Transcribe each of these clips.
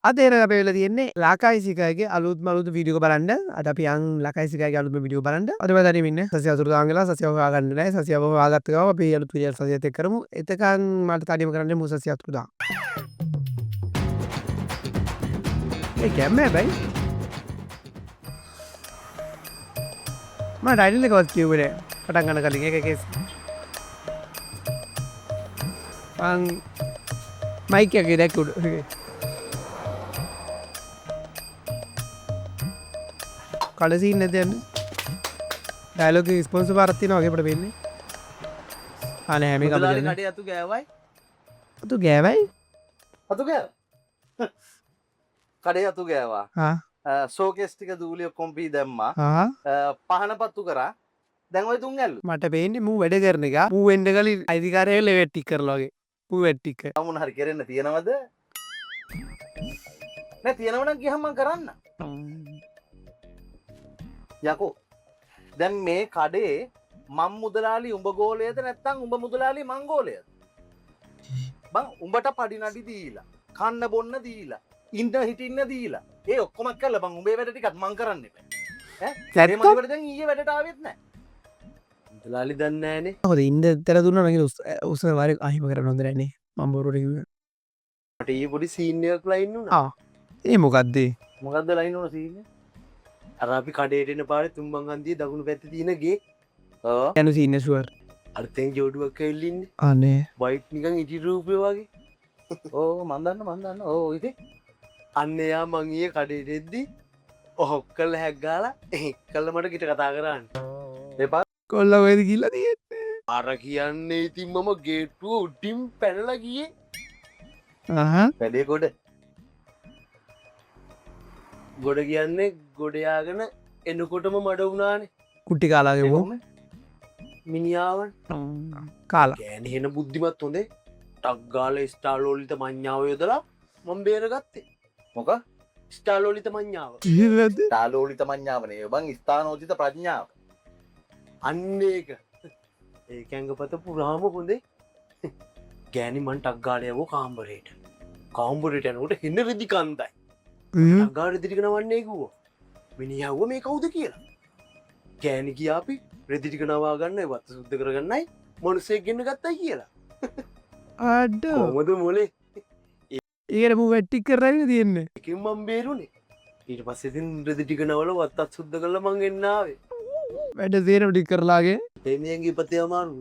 අද එන අපේ වෙලා තියෙන්නේ ලකායිසිකාගේ අලුත්ම අලුත් වීඩියෝ බලන්න. අද අපි යන් ලකායිසිකාගේ අලුත්ම වීඩියෝ බලන්න. අද මම දැන් ඉන්නේ සසිය අතුරුදහන් වෙලා සසියව හොයාගන්න නැහැ. සසියව හොයාගත්ත ගමන් අපි අලුත් වීඩියෝ සසියත් එක්ක කරමු. එතකන් මට තනියම කරන්න මු සසිය අතුරුදහන්. ඒ කැම්ම හැබැයි මම ටයිටල් එකවත් කිව්වේ නෑ. පටන් ගන්න කලින් ඒක කේස්. මං මයික් එකේ දැක්කුඩ. කලසින් නැති යන්නේ. ඩයලොග් එක ස්පොන්සර් පාරක් තියෙනවා වගේ අපිට වෙන්නේ. අනේ හැම එකම මුදලාලි කඩේ අතු ගෑවයි. අතු ගෑවයි? අතු ගෑව. කඩේ අතු ගෑවා. ආ. ෂෝකේස් ටික දූලි ඔක්කොම පී දැම්මා. ආ. පහන පත්තු කරා. දැන් ඔය තුන් ඇල්ලු. මට පේන්නේ මූ වැඩ කරන එක. මූ වෙන්න කලින් අයිතිකාරයෝ ලෙවෙට් ටික කරලා වගේ. මූ වෙට් ටික. මොන හරි කරන්න තියනවද? නෑ තියනව නම් ගියහම මම කරන්න. යකෝ දැන් මේ කඩේ මම් මුදලාලි උඹ ගෝලයේද නැත්නම් උඹ මුදලාලි මං ගෝලයේද? බං උඹට පඩි නඩි දීලා කන්න බොන්න දීලා ඉන්න හිටින්න දීලා ඒ ඔක්කොම කළා බං උඹේ වැඩ ටිකත් මං කරන්න එපා ඈ මේ මදිවට දැන් ඊයේ වැඩට ආවෙත් නැහැ මුදලාලි දන්නේ නැහනේ හොඳ ඉන්න තර දුන්නා නම් උස වාරේ අහිම කරන්න හොඳ නැනේ මම බොරුවට කිව්වා මට ඊයේ පොඩි සීන් එකක් ලයින් වුණා ඒ මොකද්ද මොකද්ද ලයින් වුණ සීන් එක අර අපි කඩේට එන පාරේ තුම්බන් හන්දියේ දකුණු පැත්තේ තියෙන ගේ යනු සීන් එක ෂුවර් අර්ථෙන් ජෝඩුවක් ඇවිල්ලා ඉන්නේ අනේ වයිට් නිකන් ඉටි රූපේ වගේ ඕ මන් දන්න ඕ ඉතින් අන්න එයා මං ඊයේ කඩේට එද්දි ඔහොක්කල හැග්ගාලා එක්කල මට කිට කතා කරන්නේ එපා කොල්ලා වේද කියලා තියෙන්නේ අර කියන්නේ ඉතින් මම ගේට්ටුව උඩින් පැනලා ගියේ වැඩේ ගොඩ කියන්නේ ගොඩ යාගෙන එනකොටම මඩ වුණානේ කුටි කාලාගේ වෝ මිනිාවන් කාලා ගෑනි හෙන බුද්ධිමත් හොඳේ ටක් ගාලා ස්ටාලෝලිත මඤ්ඤාව යොදලා මම බේරගත්තේ මොක ස්ටාලෝලිත මඤ්ඤාව ස්ටාලෝලිත මඤ්ඤාව නේ බං ස්ථානෝචිත ප්‍රඥාව අන්න ඒක ඒක ඇඟපත පුරාම හොඳේ ගෑනි මන් ටක් ගාලා යවෝ කාම්බරේට යනකොට හෙන රෙදි කන්දයි ටක් ගාලා රෙදි ටික නවන්නේ කිව්වා මිනිහා වුව මේ කවුද කියලා ගෑනි කියා අපි රෙදි ටික නවා ගන්න ඒවත් සුද්ධ කරගන්නයි මොනසෙක් ගෙන්න ගත්තයි කියලා අඩ කොහොමද මොලේ ඒකට මූ වැට්ටික් කරගෙන තියෙන්නේ එකෙන් මම බේරුනේ ඊට පස්සේ ඉතින් රෙදි ටික නවල වත්තත් සුද්ධ කරලා මං එන්න ආවේ වැඩ තේරෙම ටික කරලාගේ එමියන්ගේ ඉපතේ අමාරු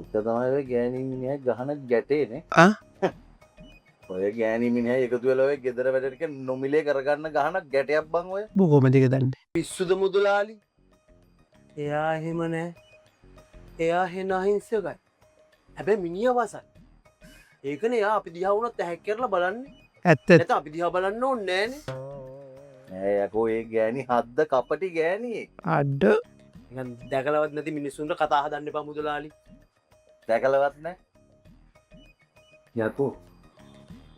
උත්ත තමයි ඔය ගෑණි මිනිහා ගහන ගැටේනේ ඔය ගෑණි මිනිහා එකතු වෙලා ඔය ගෙදර වැඩ ටික නොමිලේ කරගන්න ගහන ගැටයක් බං ඔය බොහොම දෙක දන්නේ පිස්සුද මුදලාලි එයා එහෙම නෑ එයා හෙන අහිංසකයි හැබැයි මිනිහා වසයි ඒකනේ එයා අපි දිහා වුණත් ඇහැක් කරලා බලන්නේ ඇත්ත නැත්නම් අපි දිහා බලන්න ඕනේ නෑනේ නෑ යකෝ ඒ ගෑණි හද්ද කපටි ගෑණි අඩ නිකන් දැකලවත් නැති මිනිස්සුන්ට කතා හදන්න එපා මුදලාලි දැකලවත් නෑ යකෝ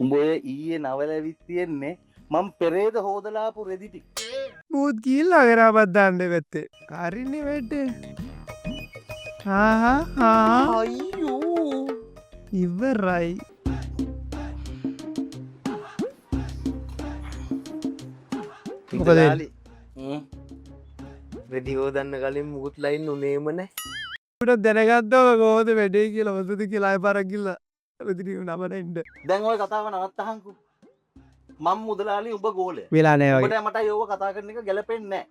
උඹ ඔය ඊයේ නවල ඇවිත් තියෙන්නේ මම පෙරේද හොදලා ආපු රෙදි ටික මූත් ගිහිල්ලා කරාපත් දාන්න පැත්තේ හරිනේ වැඩේ අයියෝ ඉවරයි මුදලාලි රෙදි හොදන්න කලින් මුකුත් ලයින් උනේම නෑ උට දැනගත්තව කොහොමද වැඩේ කියලා වසති කියලා ආය පාරක් ගිහලා රෙදි නමන ඉන්න දැන් ඔය කතාව නවත්තහන්කෝ මම මුදලාලි උඹ ගෝලය වෙලා නෑ වගේ උඹට මට යෝව කතා කරන එක ගැලපෙන්නේ නෑ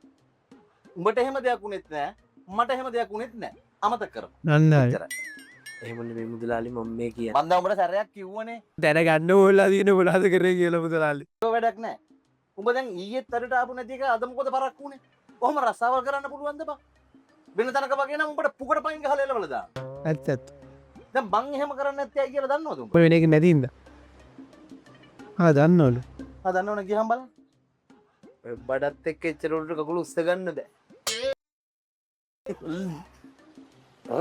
උඹට එහෙම දෙයක් උනේත් නෑ මට එහෙම දෙයක් උනේත් නෑ අමතක කරමු නන්නයි එහෙම නෙමෙයි මුදලාලි මම මේ කියන්නේ මම දැන් උඹට සැරයක් කිව්වනේ දැනගන්න ඕලා තියෙන මොනවද කරේ කියලා මුදලාලි ඒක වැඩක් නෑ උඹ දැන් ඊයේත් අරට ආපු නැති එක අද මොකද පරක් උනේ කොහොම රස්සාවල් කරන්න පුළුවන්ද බං වෙන තැනක වගේ නම් උඹට පුකට පයින් ගහලා එලවල දාන්න ඇත්ත ඇත්ත දැන් මං එහෙම කරන්නේ නැත්තේ ඇයි කියලා දන්නවද උඹ ඔය වෙන එක නැතිඳ දන්නවලු දන්නවනේ ගියහම බලන්න ඔය බඩත් එක්ක එච්චර උඩට කකුල උස්ස ගන්න බෑ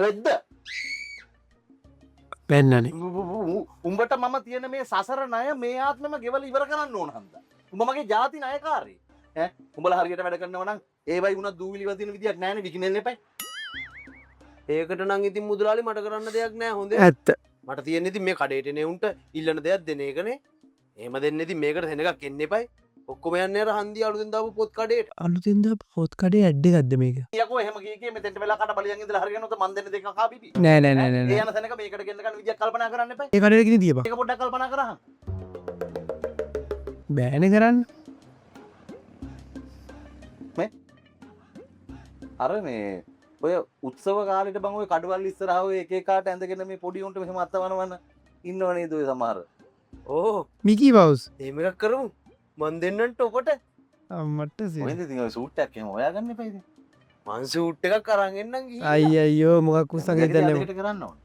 රෙද්ද පෙන්නනේ උඹට මම තියෙන මේ සසර ණය මේ ආත්මෙම ගෙවල ඉවර කරන්න ඕන හන්දා උඹ මගේ ಜಾති ණයකාරී ඈ උඹලා හරියට වැඩ කරනවා නම් ඒවයි උනත් දූවිලි වදින විදියක් නැහැනේ විකිනෙන්න එපා ඒකට නම් ඉතින් මුදලාලි මට කරන්න දෙයක් නැහැ හොඳේ ඇත්ත මට තියෙන්නේ ඉතින් මේ කඩේට එනේ උන්ට ඉල්ලන දෙයක් දෙන එකනේ එහෙම දෙන්නේ ඉතින් මේකට සෙනගක් එන්න එපයි. ඔක්කොම යන්නේ අර හන්දිය අලුතෙන් දාපු පොත් කඩේට. අලුතින්ද පොත් කඩේ ඇඩ් එකක්ද මේක? යකෝ එහෙම ගියේ මෙතෙන්ට වෙලා කඩ බලියන් ඉඳලා හරියනොත් මන් දෙන්න දෙකක් ආපිපි. නෑ නෑ නෑ නෑ ඒ නෑ. යන සෙනග මේකට ගෙන්න ගන්න විදියක් කල්පනා කරන්න එපයි. ඒ කඩේ ගිනි තියපන්. ඒක පොඩ්ඩක් කල්පනා කරහන්. බෑනේ කරන්න. අර මේ ඔය උත්සව කාලෙට බං ඔය කඩවල් ඉස්සරහා ඔය එක එකාට ඇඳගෙන මේ පොඩි උන්ට මෙහෙම අත්තවනවන්න ඉන්නව නේද ඔය සමහර. ඕ මිකී මවුස්. එහෙම එකක් කරමු. මන් දෙන්නන්ට ඔකට. අම්මට සිර. ඔයද ඉතින් ඔය සූට් එකක් එහෙම හොයාගන්න එපා ඉතින්. මං සූට් එකක් අරන් එන්නම් ගිහින්. අයියෝ මොකක් උස්සන් හිතන්නේ. අදකට කරන්න ඕන.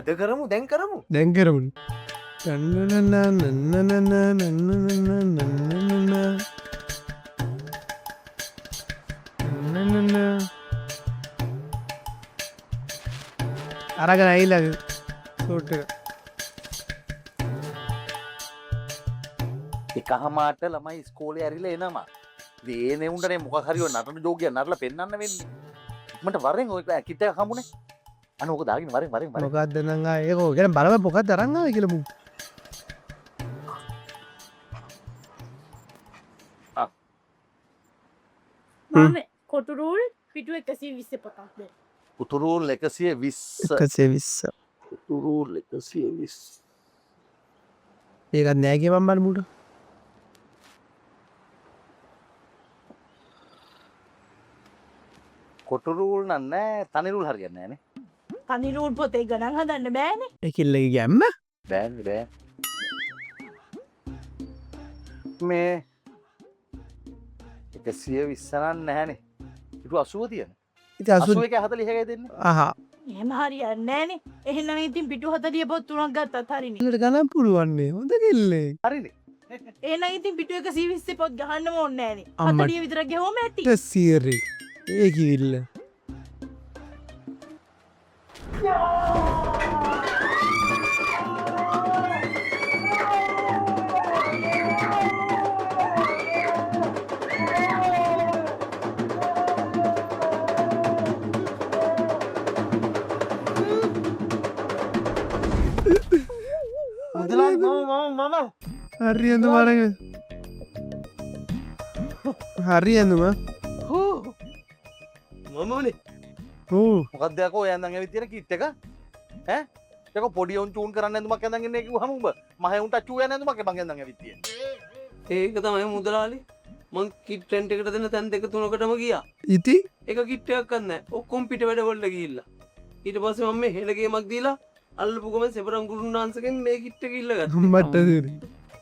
අද කරමු දැන් කරමු. දැන් කරමුන්. අරගෙන ඇවිල්ලා සූට් එක. එකහමාට ළමයි ඉස්කෝලේ ඇරිලා එනවා. වේනේ උන්ටනේ මොකක් හරි ඔය නටන ජෝගිය නටලා පෙන්නන්න වෙන්නේ. මට වරෙන් ඔය කිට් එක හම්බුනේ. අන්න ඕක දාගෙන වරෙන් වරෙන් වරෙන්. මොකක්ද නං ආ ඒක ගැන බලව මොකක්ද අරන් ආවේ කියලා මු. මම කොටුරුල් පිටු 120 පොතක් දෙන්න. උතුරුල් 120. 120. උතුරුල් 120. ඒකත් නෑ කියපන් බන් මුට. කොටුරුල් නෑ තනිරුල් හරියන්නේ නෑනේ. තනිරුල් පොතේ ගණන් හදන්න බෑනේ. ඒ කිල්ලගේ ගැම්ම. බෑන්නේ බෑ. මේ 120 නැහැනේ. ඊට 80 තියෙන. ඉතින් 81 40 එකයි දෙන්නේ. අහා. එහෙම හරියන්නේ නෑනේ. එහෙනම් ඉතින් පිටු 40 පොත් තුනක් ගත්තත් හරිනේ. ඉල්ලට ගණන් පුරුවන්නේ හොඳ කිල්ලේ. හරිනේ. එහෙනම් ඉතින් පිටු 120 පොත් ගහන්නම ඕනේ නෑනේ. අම්මට. 40 විතරක් ගෙවුවම ඇති. සීරේ. ඒ කිවිල්ල. මුදලාලි මම හරි ඇඳුම අරගෙන. හරි ඇඳුම. මමනේ. ඕ. මොකක්ද යකෝ ඔය ඇඳන් ඇවිත් තියෙන කිට් එක? ඈ? යකෝ පොඩි උන් චූන් කරන්න ඇඳුමක් ඇඳන් ඉන්නේ කිව්වහම උඹ මහේ උන්ට චූ යන ඇඳුමක් බං ඇඳන් ඇවිත් තියෙන්නේ. ඒක තමයි මුදලාලි මං කිට් රෙන්ට් එකට දෙන තැන් දෙක තුනකටම ගියා. ඉති එක කිට් එකක් ගන්න නැහැ. ඔක්කොම පිට වැඩ වලට ගිහිල්ලා. ඊට පස්සේ මම මේ හෙළ ගේමක් දීලා අල්ලපු ගමන් සෙබරන් ගුරුනාන්සගෙන් මේ කිට් එක ඉල්ලගත්තා. අම්මට සීරේ.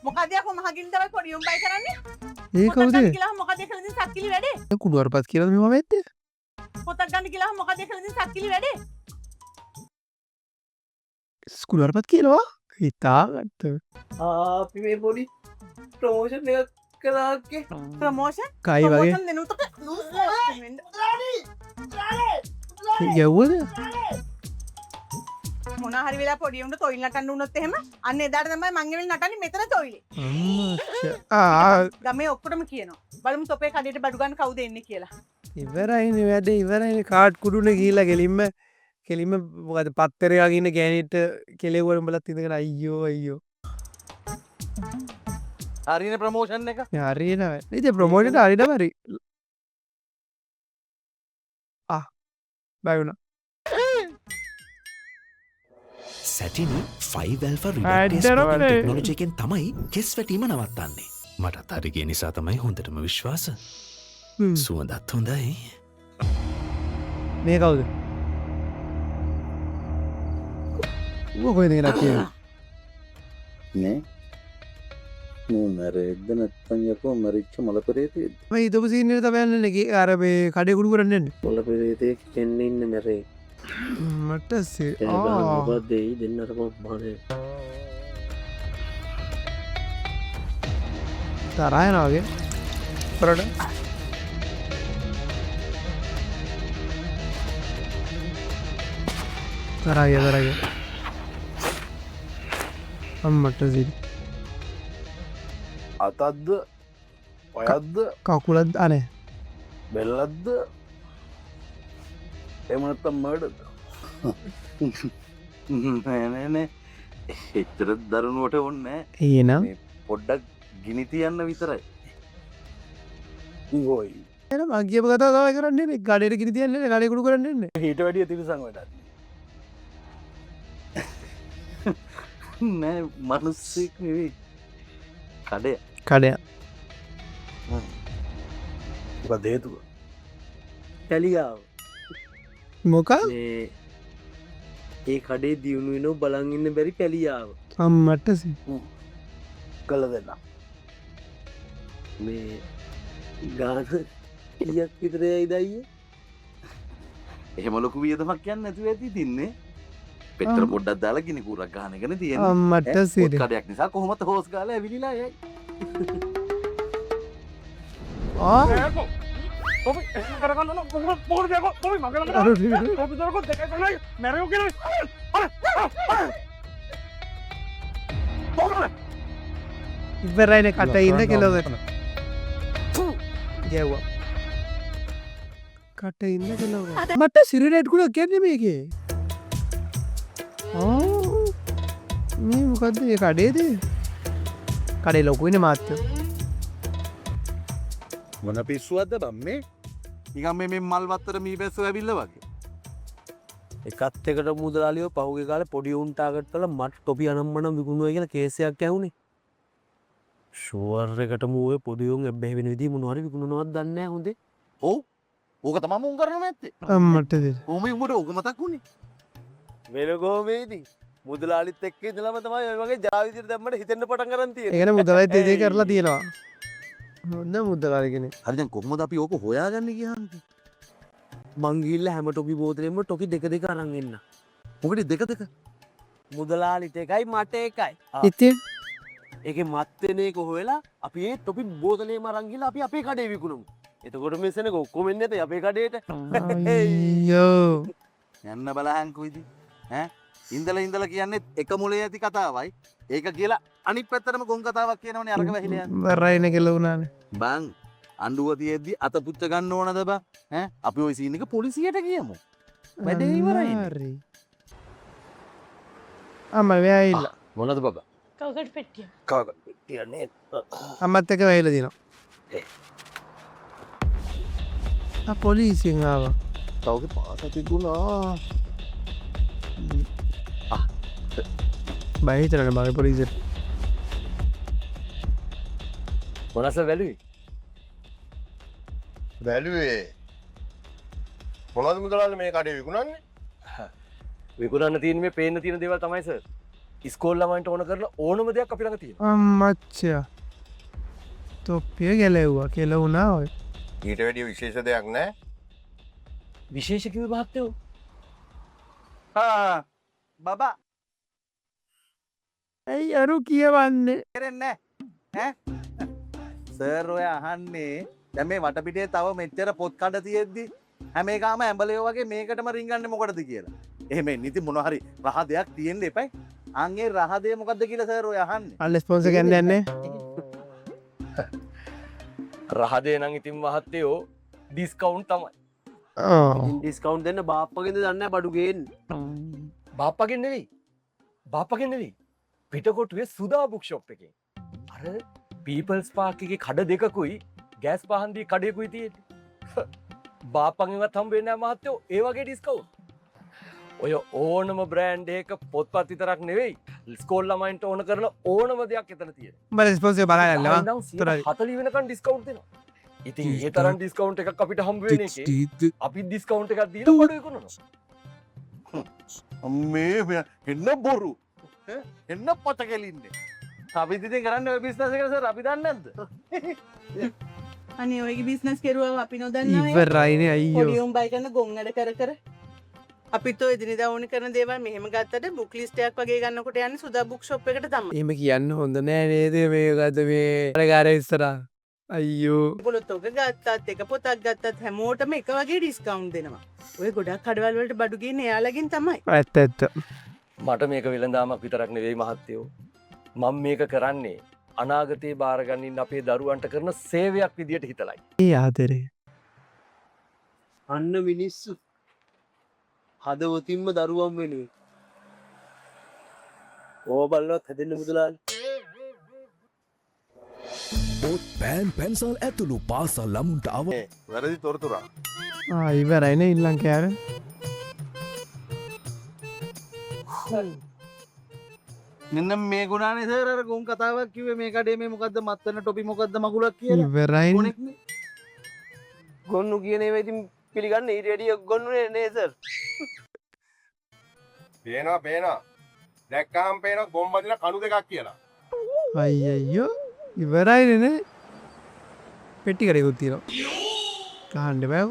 මොකද යකෝ මහගින් තමයි පොඩි උන් බයි කරන්නේ? ඒ පොතක් කවුද? ගන්න කියලා මොකද කියලා ඉතින් සක්කිලි වැඩේ? කුඩුවරපත් කියලාද මේ මම ඇත්තේ? පොතක් ගන්න කියලා මොකද කියලා ඉතින් සක්කිලි වැඩේ? කුඩුවරපත් කියනවා? හිතාගත්ත. අපි මේ පොඩි ප්‍රමෝෂන් එකක් කළාක්කේ. ප්‍රමෝෂන් කයි වගේ ප්‍රමෝෂන් දෙනුත් ගැව්වද? මොනා හරි වෙලා පොඩි උන්ට තොইল නටන්න උනොත් එහෙම අන්න එදාට තමයි මං එවෙල් නටන්නේ මෙතන තොইলේ. ගමේ ඔක්කොටම කියනවා. බලමු තොපේ කඩේට බඩු ගන්න කවුද එන්නේ කියලා. ඉවරයිනේ වැඩේ ඉවරයිනේ කාඩ් කුඩුනේ ගිහිල්ලා කෙලින්ම මොකද පත්තරයක් ඉන්න ගෑනිට කෙලෙව්වල උඹලත් ඉඳගෙන අයියෝ අයියෝ. හරිනේ ප්‍රමෝෂන් එක. හරියනවා. ඉතින් ප්‍රොමෝටර් හරියට හරි. බය වුණා. සැටිනි 5 alpha ඇඩ්ඩරවනේ. reductase ටෙක්නොලොජි එකෙන් තමයි කෙස් වැටීම නවත්තන්නේ. මටත් හරි ගිය නිසා තමයි හොඳටම විශ්වාස. සුවඳත් හොඳයි. මේ කවුද? ඌ කොහෙන්ද ගෙනත් කියන්නේ? නේ මරෙද්ද නැත්තම් යකෝ මරිච්ච මොල පෙරේතෙක්ද? මම හිතපු සීන් එක තමයි යන්නේ අර මේ කඩේ කුඩු කරන්න යන්නේ. මොළ පෙරේතෙක් එන්නේ ඉන්න මැරේ. මට මොකක්ද දෙයි දෙන්නට බානේ. තරහා යනවා වගේ. පොරට. තරහා ගියා. අම්මට සීරේ. අතක්ද ඔයත්ද කකුලත් අනේ. බෙල්ලත්ද එමනත්තම් මඩද නෑනෑනෑ එච්චර දරුණුවට ඔන්න ඒනම් පොඩ්ඩක් ගිනි තියන්න විතරයි. ගොයි එන මං කියපු කතාව තමයි කරන්නේ මේ ගඩේට කිරි තියන්නේ ගඩේ කුඩු කරන්නේ නැහැ. හිට වැඩිය තිරිසං වැඩක් නෑ මනුස්සෙක් නෙවෙයි. කඩය. කඩයක්. මොකක්ද හේතුව කැලියාව මොකක්? මේ ඒ කඩේ දියුණු වෙනව බලන් ඉන්න බැරි කැලියාව අම්මට සි. කළ දෙන්න මේ ගාන කියක් විතරයයි දයිය එහෙම ලොකු වියදමක් කියන්න නැතුව ඇති තින්නේ. පෙට්‍ර පොඩ්ඩක් දාලා ගිනි කූරක් ගහනගෙන තියෙන්නේ. අම්මට පොත් සිරි. කඩයක් නිසා කොහොමද හොස් ගාලා ඇවිලිලා යයි. ආ ඉවරයිනේ කට ඉන්න කෙලවර. ගැව්වා. කට ඉන්න කෙලවර. මට සිරිරේට් ගුණ කියන්නේ මේකේ. මේ මොකද්ද මේ කඩේද? කඩේ ලොකුයිනේ මාත්‍යෝ. මොන පිස්සුවක්ද බම් මේ? නිකන් මේ මල් වත්තර මී බැස්සෝ ඇවිල්ලා වගේ. එකත් එකට මුදලාලියෝ පහුගේ කාලේ පොඩි උන්ටාගට් කරලා මට ටොපි අනම්මනම් විකුණුවා කියලා කේසයක් ඇහුනේ. ෂුවර් එකට මූවේ පොඩි උන් එබ්බැහි වෙන විදිහ මොනවාරි විකුණනවද දන්නේ නැහැ හොඳේ. ඔව්. ඕක තමයි මුන් කරන්නේ නැත්තේ. අම්මට දෙද. කොහොම උඹට ඕක මතක් වුනේ? වෙන කොහොමේදී මුදලාලිත් එක්ක ඉඳලම තමයි ඔය වගේ ජාවිදිර දැම්මට හිතෙන්න පටන් ගන්න තියෙන්නේ. ඒකනේ මුදලයි දෙදේ කරලා තියෙනවා. හොඳ මුදලාලි කෙනෙක්. හරි දැන් කොහොමද අපි ඕක හොයාගන්නේ කියන්නේ? මං ගිහිල්ලා හැම ටොපි බෝතලෙම ටොකි දෙක දෙක අරන් එන්න. මොකද දෙක දෙක? මුදලාලිට එකයි මට එකයි. ඉතින් ඒකේ මත් වෙන එක හොයලා අපි ඒ ටොපි බෝතලේම අරන් ගිහලා අපි අපේ කඩේ විකුණමු. එතකොට මෙසෙනක ඔක්කොම එන්නේ නැතේ අපේ කඩේට. අයියෝ. යන්න බලහන්කෝ ඉතින්. ඈ ඉඳලා කියන්නේ එක මොලේ ඇති කතාවයි. ඒක කියලා අනිත් පැත්තටම ගොන් කතාවක් කියනවනේ අරක වැහිලා යන්නේ. වරයිනේ කෙලුණානේ. බං අඬුව තියෙද්දි අත පුච්ච ගන්න ඕනද බං? ඈ අපි ওই සීන් එක පොලිසියට කියමු. වැඩේ ඉවරයිනේ. හරි. අම්මා වෙයිලා. මොනද බබා? කවකට පෙට්ටිය කාග කියන්නේ අම්මත් එක්ක වෙයිලා දිනවා. පොලිසියෙන් ආවා. තවගේ පාස තිබුණා. බය හිතනනේ මගේ පොලිසියට. මොනස වැළුවේ? බැලුවේ මොනවද මුදලාලි මේ කඩේ විකුණන්නේ? විකුණන්න තියෙන මේ පේන්න තියෙන දේවල් තමයි සර්. ඉස්කෝල ළමයින්ට ඕන කරන ඕනම දෙයක් අපි ළඟ තියෙනවා. අම්මච්චා. තොප්පිය ගැලෙව්වා කෙලුණා ඔය. ඊට වැඩිය විශේෂ දෙයක් නැහැ. විශේෂ කිව්වේ මහත්තයෝ. බබා ඇයි අරු කියවන්නේ? තේරෙන්නේ නැහැ. සර් ඔය අහන්නේ දැන් මේ වටපිටේ තව මෙච්චර පොත් කඩ තියෙද්දි හැම එකම ඇඹලියෝ වගේ මේකටම රින්ගන්නේ මොකටද කියලා. එහෙම නිති මොන හරි රහ දෙයක් තියෙන්න එපයි. අන්ගේ රහ දෙය මොකද්ද කියලා සර් ඔය අහන්නේ. අල්ල ස්පොන්සර් ගන්න යන්නේ. රහදේ නම් ඉතින් මහත්තයෝ ඩිස්කවුන්ට් තමයි. ඩිස්කවුන්ට් දෙන්න බාප්පගෙන්ද දන්නේ නැහැ බඩු ගේන්න. බාප්පගෙන් නෙවෙයි. බාප්පගෙන් නෙවෙයි. පිටකොටුවේ සුදා බුක් ෂොප් එකේ. අර පීපල්ස් පාක් එකේ කඩ දෙකකුයි ගෑස් පහන් දී කඩේකුයි තියෙන්නේ. බාප්පගෙන්වත් හම්බ වෙන්නේ නැහැ මහත්තයෝ ඒ වගේ ඩිස්කවුන්ට්. ඔය ඕනම බ්‍රෑන්ඩ් එකක පොත්පත් විතරක් නෙවෙයි. ස්කෝල් ළමයින්ට ඕන කරන ඕනම දෙයක් එතන තියෙනවා. උඹලා ස්පොන්සර් බලන්න. 40 වෙනකන් ඩිස්කවුන්ට් දෙනවා. ඉතින් ඒ තරම් ඩිස්කවුන්ට් එකක් අපිට හම්බ වෙන එකේ අපි ඩිස්කවුන්ට් එකක් දීලා බඩු විකුණනවා. මේ එන්න බොරු. එන්න පොත කෙලින්නේ. අපි ඉතින් කරන්නේ ඔය බිස්නස් එක සර් අපි දන්නේ නැද්ද? අනේ ඔයගේ බිස්නස් කෙරුවා අපි නොදන්නවා. ඉවරයිනේ අයියෝ. පොඩි උන් බයි කරන ගොන් වැඩ කර කර අපිත් ඔය එදිනෙදා ඕනේ කරන දේවල් මෙහෙම ගත්තට බුක් ලිස්ට් එකක් වගේ ගන්නකොට යන්නේ සුදා බුක් ෂොප් එකට තමයි. එහෙම කියන්න හොඳ නෑ නේද මේකද මේ අරගාර ඉස්සරහා. අයියෝ. ඔයගොල්ලෝ තොග ගත්තත් එක පොතක් ගත්තත් හැමෝටම එක වගේ ඩිස්කවුන්ට් දෙනවා. ඔය ගොඩක් කඩවල් වලට බඩු ගේන්නේ එයාලගෙන් තමයි. ඇත්ත ඇත්ත. මට මේක වෙළඳාමක් විතරක් නෙවෙයි මහත්තයෝ. මම මේක කරන්නේ අනාගතේ බාරගන්න අපේ දරුවන්ට කරන සේවයක් විදියට හිතලයි. ඒ ආදරේ. අන්න මිනිස්සු හදවතින්ම දරුවන් වෙනුවෙන්. ඕව බලවත් හැදෙන්න මුදලාලි. පෑන් පැන්සල් ඇතුළු පාසල් ළමුන්ට අව වැරදි තොරතුරා. ඉවරයින ඉල්ලං කෑර මෙන්න මේ ගුණානේ සර් අර ගොන් කතාවක් කිව්වේ මේ කඩේ මේ මොකද්ද මත්තන ටොපි මොකද්ද මගුලක් කියලා. ඉවරයින් ගොනෙක්නේ. ගොන්නු කියන ඒවා ඉතින් පිළිගන්න ඊට වැඩිය ගොන්නුනේ නේ සර්. පේනවා. දැක්කහම පේනවා ගොම්බදින කණු දෙකක් කියලා. අයියෝ ඉවරයිනනේ පෙට්ටි කරයකුත් තියෙනවා කාණ්ඩ බැව්